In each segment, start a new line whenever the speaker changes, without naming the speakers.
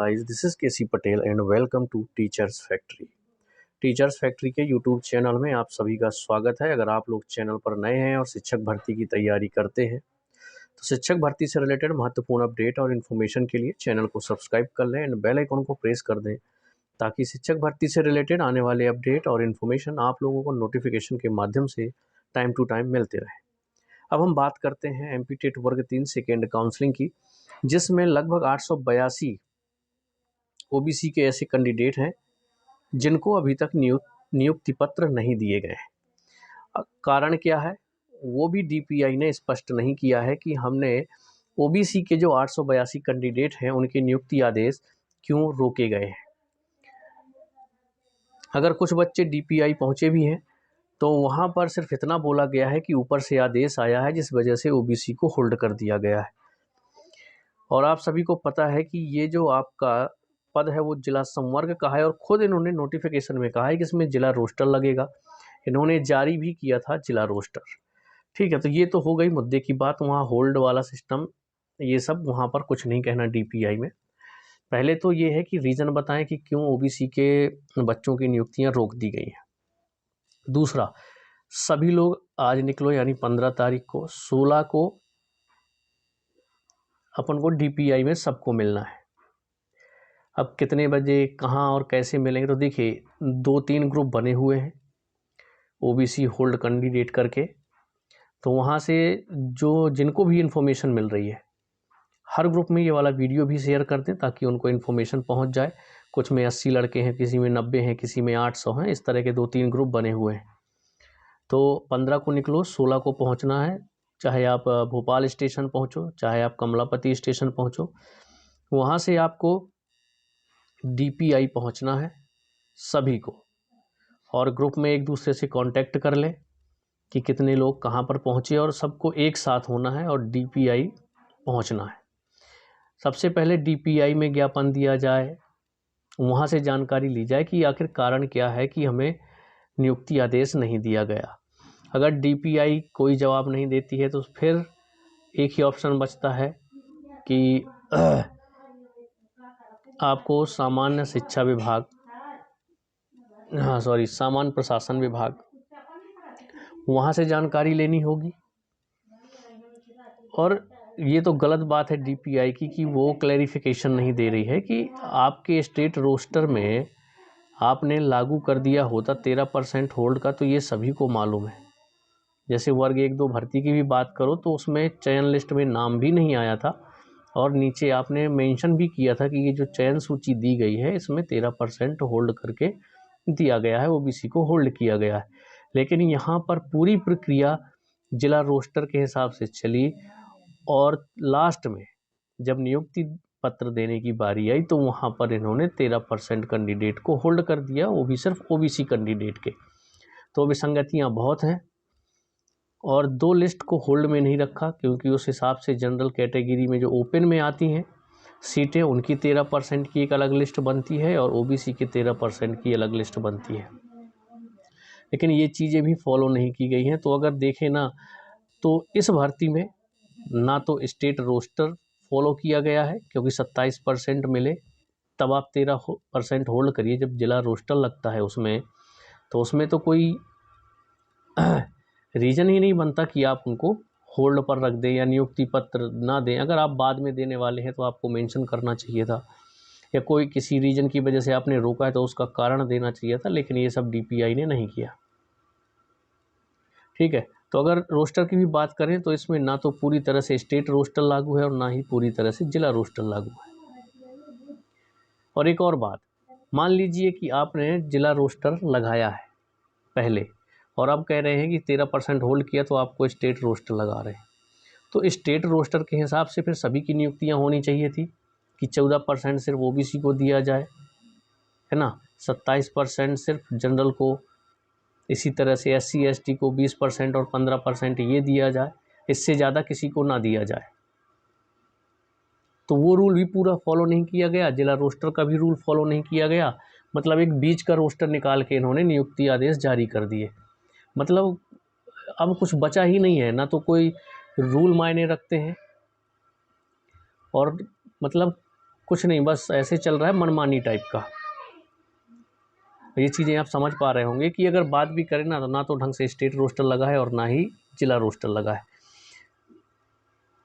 guys, this is KC Patel and welcome to Teachers Factory. Teachers Factory के YouTube channel में आप सभी का स्वागत है। अगर आप लोग चैनल पर नए हैं और शिक्षक भर्ती की तैयारी करते हैं तो शिक्षक भर्ती से रिलेटेड महत्वपूर्ण अपडेट और इन्फॉर्मेशन के लिए चैनल को सब्सक्राइब कर लें एंड बेल आइकन को प्रेस कर दें ताकि शिक्षक भर्ती से रिलेटेड आने वाले अपडेट और इन्फॉर्मेशन आप लोगों को नोटिफिकेशन के माध्यम से टाइम टू टाइम मिलते रहे। अब हम बात करते हैं एमपी टेट वर्ग 3 सेकेंड काउंसलिंग की, जिसमें लगभग 882 ओबीसी के ऐसे कैंडिडेट हैं जिनको अभी तक नियुक्ति पत्र नहीं दिए गए हैं। कारण क्या है वो भी डीपीआई ने स्पष्ट नहीं किया है कि हमने ओबीसी के जो 882 कैंडिडेट हैं उनके नियुक्ति आदेश क्यों रोके गए हैं। अगर कुछ बच्चे डीपीआई पहुंचे भी हैं तो वहां पर सिर्फ इतना बोला गया है कि ऊपर से आदेश आया है जिस वजह से ओबीसी को होल्ड कर दिया गया है। और आप सभी को पता है कि ये जो आपका पद है वो जिला संवर्ग का है और खुद इन्होंने नोटिफिकेशन में कहा है कि इसमें जिला रोस्टर लगेगा। इन्होंने जारी भी किया था जिला रोस्टर। ठीक है, तो ये तो हो गई मुद्दे की बात। वहाँ होल्ड वाला सिस्टम ये सब वहाँ पर कुछ नहीं कहना डीपीआई में। पहले तो ये है कि रीज़न बताएं कि क्यों ओबीसी के बच्चों की नियुक्तियाँ रोक दी गई हैं। दूसरा, सभी लोग आज निकलो यानी 15 तारीख को 16 को अपन को डीपीआई में सबको मिलना है। अब कितने बजे कहाँ और कैसे मिलेंगे तो देखिए 2-3 ग्रुप बने हुए हैं ओबीसी होल्ड कैंडिडेट करके। तो वहाँ से जो जिनको भी इन्फॉर्मेशन मिल रही है हर ग्रुप में ये वाला वीडियो भी शेयर कर दें ताकि उनको इन्फॉर्मेशन पहुँच जाए। कुछ में 80 लड़के हैं, किसी में 90 हैं, किसी में 800 हैं, इस तरह के 2-3 ग्रुप बने हुए हैं। तो 15 को निकलो, 16 को पहुँचना है। चाहे आप भोपाल स्टेशन पहुँचो, चाहे आप कमलापति स्टेशन पहुँचो, वहाँ से आपको डीपीआई पहुँचना है सभी को। और ग्रुप में एक दूसरे से कांटेक्ट कर लें कि कितने लोग कहाँ पर पहुँचे और सबको एक साथ होना है और डीपीआई पहुँचना है। सबसे पहले डीपीआई में ज्ञापन दिया जाए, वहाँ से जानकारी ली जाए कि आखिर कारण क्या है कि हमें नियुक्ति आदेश नहीं दिया गया। अगर डीपीआई कोई जवाब नहीं देती है तो फिर एक ही ऑप्शन बचता है कि आपको सामान्य शिक्षा विभाग सामान्य प्रशासन विभाग वहाँ से जानकारी लेनी होगी। और ये तो गलत बात है डीपीआई की कि वो क्लैरिफिकेशन नहीं दे रही है कि आपके स्टेट रोस्टर में आपने लागू कर दिया होता 13% होल्ड का, तो ये सभी को मालूम है। जैसे वर्ग 1-2 भर्ती की भी बात करो तो उसमें चयन लिस्ट में नाम भी नहीं आया था और नीचे आपने मेंशन भी किया था कि ये जो चयन सूची दी गई है इसमें 13% होल्ड करके दिया गया है, ओबीसी को होल्ड किया गया है। लेकिन यहाँ पर पूरी प्रक्रिया जिला रोस्टर के हिसाब से चली और लास्ट में जब नियुक्ति पत्र देने की बारी आई तो वहाँ पर इन्होंने 13% कैंडिडेट को होल्ड कर दिया, वो भी सिर्फ ओबीसी कैंडिडेट के। तो विसंगतियाँ बहुत हैं। और 2 लिस्ट को होल्ड में नहीं रखा क्योंकि उस हिसाब से जनरल कैटेगरी में जो ओपन में आती हैं सीटें उनकी 13% की एक अलग लिस्ट बनती है और ओबीसी की 13% की अलग लिस्ट बनती है। लेकिन ये चीज़ें भी फॉलो नहीं की गई हैं। तो अगर देखें ना तो इस भर्ती में ना तो स्टेट रोस्टर फॉलो किया गया है क्योंकि 27% मिले, तब आप 13% होल्ड करिए। जब जिला रोस्टर लगता है उसमें तो उसमें तो कोई रीज़न ही नहीं बनता कि आप उनको होल्ड पर रख दें या नियुक्ति पत्र ना दें। अगर आप बाद में देने वाले हैं तो आपको मेंशन करना चाहिए था, या कोई किसी रीज़न की वजह से आपने रोका है तो उसका कारण देना चाहिए था, लेकिन ये सब डीपीआई ने नहीं किया। ठीक है, तो अगर रोस्टर की भी बात करें तो इसमें ना तो पूरी तरह से स्टेट रोस्टर लागू है और ना ही पूरी तरह से जिला रोस्टर लागू है। और एक और बात, मान लीजिए कि आपने जिला रोस्टर लगाया है पहले और अब कह रहे हैं कि 13% होल्ड किया तो आपको स्टेट रोस्टर लगा रहे हैं, तो स्टेट रोस्टर के हिसाब से फिर सभी की नियुक्तियां होनी चाहिए थी कि 14% सिर्फ ओबीसी को दिया जाए, है ना, 27% सिर्फ जनरल को, इसी तरह से SC ST को 20% और 15% ये दिया जाए, इससे ज़्यादा किसी को ना दिया जाए। तो वो रूल भी पूरा फॉलो नहीं किया गया, जिला रोस्टर का भी रूल फॉलो नहीं किया गया। मतलब एक बीच का रोस्टर निकाल के इन्होंने नियुक्ति आदेश जारी कर दिए। मतलब अब कुछ बचा ही नहीं है, ना तो कोई रूल मायने रखते हैं और मतलब कुछ नहीं, बस ऐसे चल रहा है मनमानी टाइप का। ये चीज़ें आप समझ पा रहे होंगे कि अगर बात भी करें ना तो ढंग से स्टेट रोस्टर लगा है और ना ही जिला रोस्टर लगा है।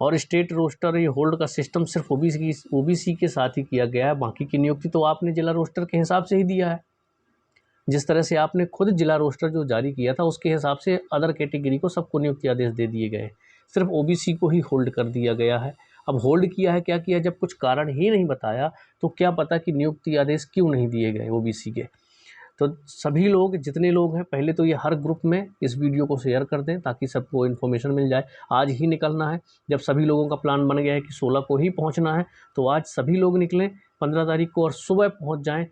और स्टेट रोस्टर ये होल्ड का सिस्टम सिर्फ ओबीसी के साथ ही किया गया है। बाकी की नियुक्ति तो आपने जिला रोस्टर के हिसाब से ही दिया है। जिस तरह से आपने खुद जिला रोस्टर जो जारी किया था उसके हिसाब से अदर कैटेगरी को सबको नियुक्ति आदेश दे दिए गए, सिर्फ ओबीसी को ही होल्ड कर दिया गया है। अब होल्ड किया है, क्या किया, जब कुछ कारण ही नहीं बताया तो क्या पता कि नियुक्ति आदेश क्यों नहीं दिए गए ओबीसी के। तो सभी लोग, जितने लोग हैं, पहले तो ये हर ग्रुप में इस वीडियो को शेयर कर दें ताकि सबको इन्फॉर्मेशन मिल जाए। आज ही निकलना है, जब सभी लोगों का प्लान बन गया है कि 16 को ही पहुंचना है, तो आज सभी लोग निकलें 15 तारीख को और सुबह पहुंच जाएं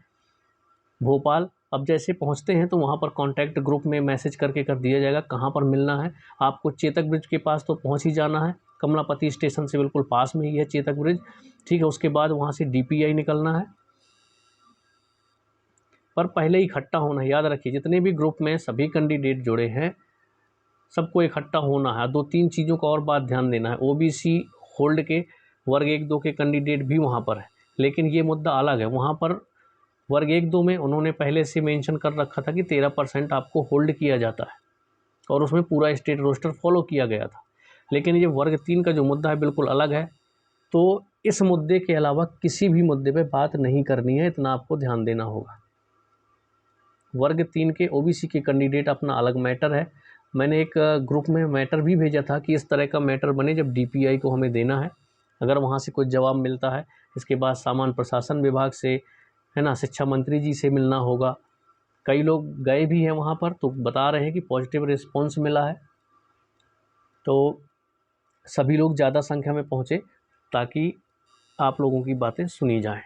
भोपाल। अब जैसे पहुंचते हैं तो वहां पर कांटेक्ट ग्रुप में मैसेज करके कर दिया जाएगा कहां पर मिलना है। आपको चेतक ब्रिज के पास तो पहुंच ही जाना है, कमलापति स्टेशन से बिल्कुल पास में ही है चेतक ब्रिज, ठीक है। उसके बाद वहां से डीपीआई निकलना है, पर पहले इकट्ठा होना है। याद रखिए, जितने भी ग्रुप में सभी कैंडिडेट जुड़े हैं सबको इकट्ठा होना है। 2-3 चीज़ों का और बात ध्यान देना है, ओबीसी होल्ड के वर्ग 1-2 के कैंडिडेट भी वहाँ पर है, लेकिन ये मुद्दा अलग है। वहाँ पर वर्ग 1-2 में उन्होंने पहले से मेंशन कर रखा था कि 13% आपको होल्ड किया जाता है और उसमें पूरा स्टेट रोस्टर फॉलो किया गया था। लेकिन ये वर्ग 3 का जो मुद्दा है बिल्कुल अलग है, तो इस मुद्दे के अलावा किसी भी मुद्दे पे बात नहीं करनी है, इतना आपको ध्यान देना होगा। वर्ग 3 के ओबीसी के कैंडिडेट अपना अलग मैटर है। मैंने एक ग्रुप में मैटर भी भेजा था कि इस तरह का मैटर बने जब डीपीआई को हमें देना है, अगर वहाँ से कुछ जवाब मिलता है। इसके बाद सामान्य प्रशासन विभाग से, है ना, शिक्षा मंत्री जी से मिलना होगा। कई लोग गए भी हैं वहाँ पर, तो बता रहे हैं कि पॉजिटिव रिस्पॉन्स मिला है। तो सभी लोग ज़्यादा संख्या में पहुँचे ताकि आप लोगों की बातें सुनी जाएं।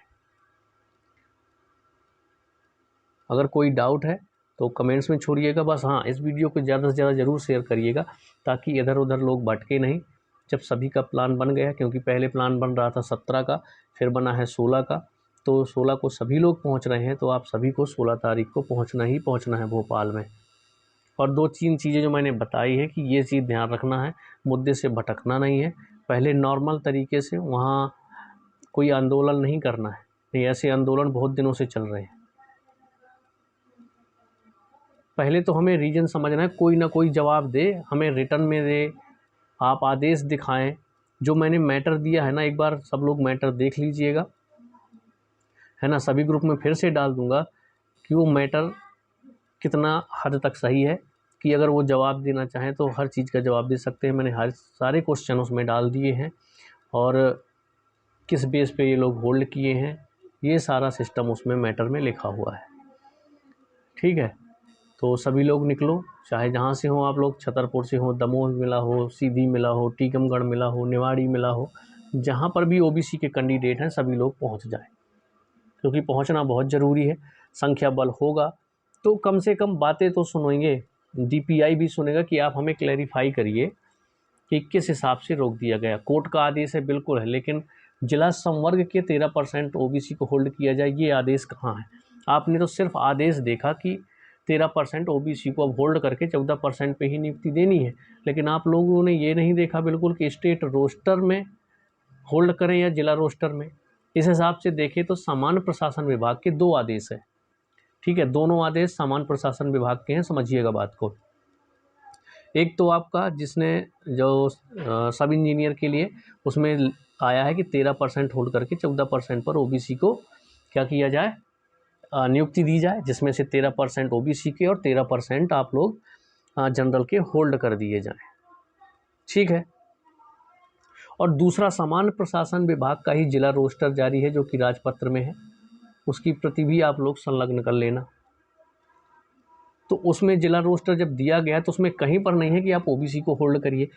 अगर कोई डाउट है तो कमेंट्स में छोड़िएगा बस। हाँ, इस वीडियो को ज़्यादा से ज़्यादा ज़रूर शेयर करिएगा ताकि इधर उधर लोग भटके नहीं। जब सभी का प्लान बन गया, क्योंकि पहले प्लान बन रहा था 17 का, फिर बना है 16 का, तो 16 को सभी लोग पहुंच रहे हैं, तो आप सभी को 16 तारीख को पहुंचना ही पहुंचना है भोपाल में। और 2-3 चीज़ें जो मैंने बताई है कि ये चीज़ ध्यान रखना है, मुद्दे से भटकना नहीं है। पहले नॉर्मल तरीके से वहाँ कोई आंदोलन नहीं करना है, नहीं, ऐसे आंदोलन बहुत दिनों से चल रहे हैं। पहले तो हमें रीज़न समझना है, कोई ना कोई जवाब दे, हमें रिटर्न में दे, आप आदेश दिखाएं। जो मैंने मैटर दिया है ना, एक बार सब लोग मैटर देख लीजिएगा, है ना। सभी ग्रुप में फिर से डाल दूंगा कि वो मैटर कितना हद तक सही है, कि अगर वो जवाब देना चाहें तो हर चीज़ का जवाब दे सकते हैं। मैंने हर सारे क्वेश्चन उसमें डाल दिए हैं और किस बेस पे ये लोग होल्ड किए हैं, ये सारा सिस्टम उसमें मैटर में लिखा हुआ है, ठीक है। तो सभी लोग निकलो, चाहे जहाँ से हो आप लोग, छतरपुर से हो, दमोह मिला हो, सीधी मिला हो, टीकमगढ़ मिला हो, निवाड़ी मिला हो, जहाँ पर भी ओबीसी के कैंडिडेट हैं सभी लोग पहुँच जाएं, क्योंकि पहुँचना बहुत ज़रूरी है। संख्या बल होगा तो कम से कम बातें तो सुनेंगे, डीपीआई भी सुनेगा कि आप हमें क्लैरिफाई करिए कि किस हिसाब से रोक दिया गया। कोर्ट का आदेश है बिल्कुल है, लेकिन जिला संवर्ग के 13% ओबीसी को होल्ड किया जाए, ये आदेश कहाँ है? आपने तो सिर्फ आदेश देखा कि 13% ओबीसी को अब होल्ड करके 14% पे ही नियुक्ति देनी है, लेकिन आप लोगों ने ये नहीं देखा बिल्कुल कि स्टेट रोस्टर में होल्ड करें या जिला रोस्टर में। इस हिसाब से देखें तो सामान्य प्रशासन विभाग के 2 आदेश है, ठीक है। दोनों आदेश सामान्य प्रशासन विभाग के हैं, समझिएगा बात को। एक तो आपका जिसने जो सब इंजीनियर के लिए उसमें आया है कि 13% होल्ड करके 14% पर ओबीसी को क्या किया जाए, नियुक्ति दी जाए, जिसमें से 13% ओबीसी के और 13% आप लोग जनरल के होल्ड कर दिए जाएं, ठीक है। और दूसरा सामान्य प्रशासन विभाग का ही जिला रोस्टर जारी है जो कि राजपत्र में है, उसकी प्रति भी आप लोग संलग्न कर लेना। तो उसमें जिला रोस्टर जब दिया गया तो उसमें कहीं पर नहीं है कि आप ओबीसी को होल्ड करिए।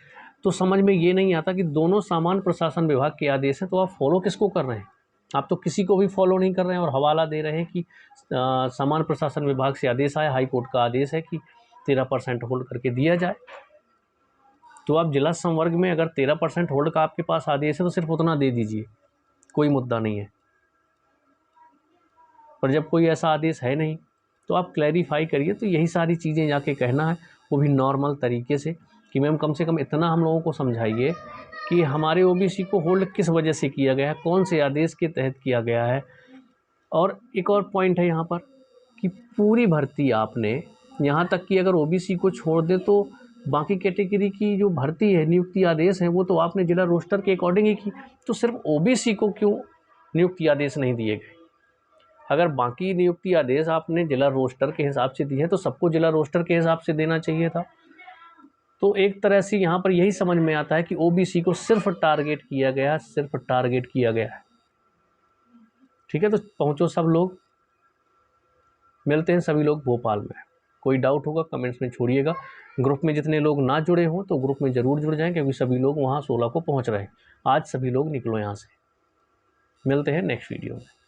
तो समझ में ये नहीं आता कि दोनों सामान्य प्रशासन विभाग के आदेश हैं, तो आप फॉलो किसको कर रहे हैं? आप तो किसी को भी फॉलो नहीं कर रहे हैं और हवाला दे रहे हैं कि सामान्य प्रशासन विभाग से आदेश आया, हाई कोर्ट का आदेश है कि 13% होल्ड करके दिया जाए। तो आप जिला संवर्ग में अगर 13% होल्ड का आपके पास आदेश है तो सिर्फ उतना दे दीजिए, कोई मुद्दा नहीं है। पर जब कोई ऐसा आदेश है नहीं तो आप क्लैरिफाई करिए। तो यही सारी चीज़ें जाके कहना है, वो भी नॉर्मल तरीके से, कि मैम कम से कम इतना हम लोगों को समझाइए कि हमारे ओबीसी को होल्ड किस वजह से किया गया है, कौन से आदेश के तहत किया गया है। और एक और पॉइंट है यहाँ पर कि पूरी भर्ती आपने यहाँ तक कि अगर ओबीसी को छोड़ दे तो बाकी कैटेगरी की जो भर्ती है, नियुक्ति आदेश हैं, वो तो आपने जिला रोस्टर के अकॉर्डिंग ही की। तो सिर्फ ओबीसी को क्यों नियुक्ति आदेश नहीं दिए गए? अगर बाकी नियुक्ति आदेश आपने जिला रोस्टर के हिसाब से दिए हैं तो सबको जिला रोस्टर के हिसाब से देना चाहिए था। तो एक तरह से यहाँ पर यही समझ में आता है कि ओबीसी को सिर्फ टारगेट किया गया, सिर्फ टारगेट किया गया है। ठीक है, तो पहुँचो सब लोग, मिलते हैं सभी लोग भोपाल में। कोई डाउट होगा कमेंट्स में छोड़िएगा। ग्रुप में जितने लोग ना जुड़े हों तो ग्रुप में ज़रूर जुड़ जाएं, क्योंकि सभी लोग वहाँ 16 को पहुँच रहे हैं। आज सभी लोग निकलो यहाँ से। मिलते हैं नेक्स्ट वीडियो में।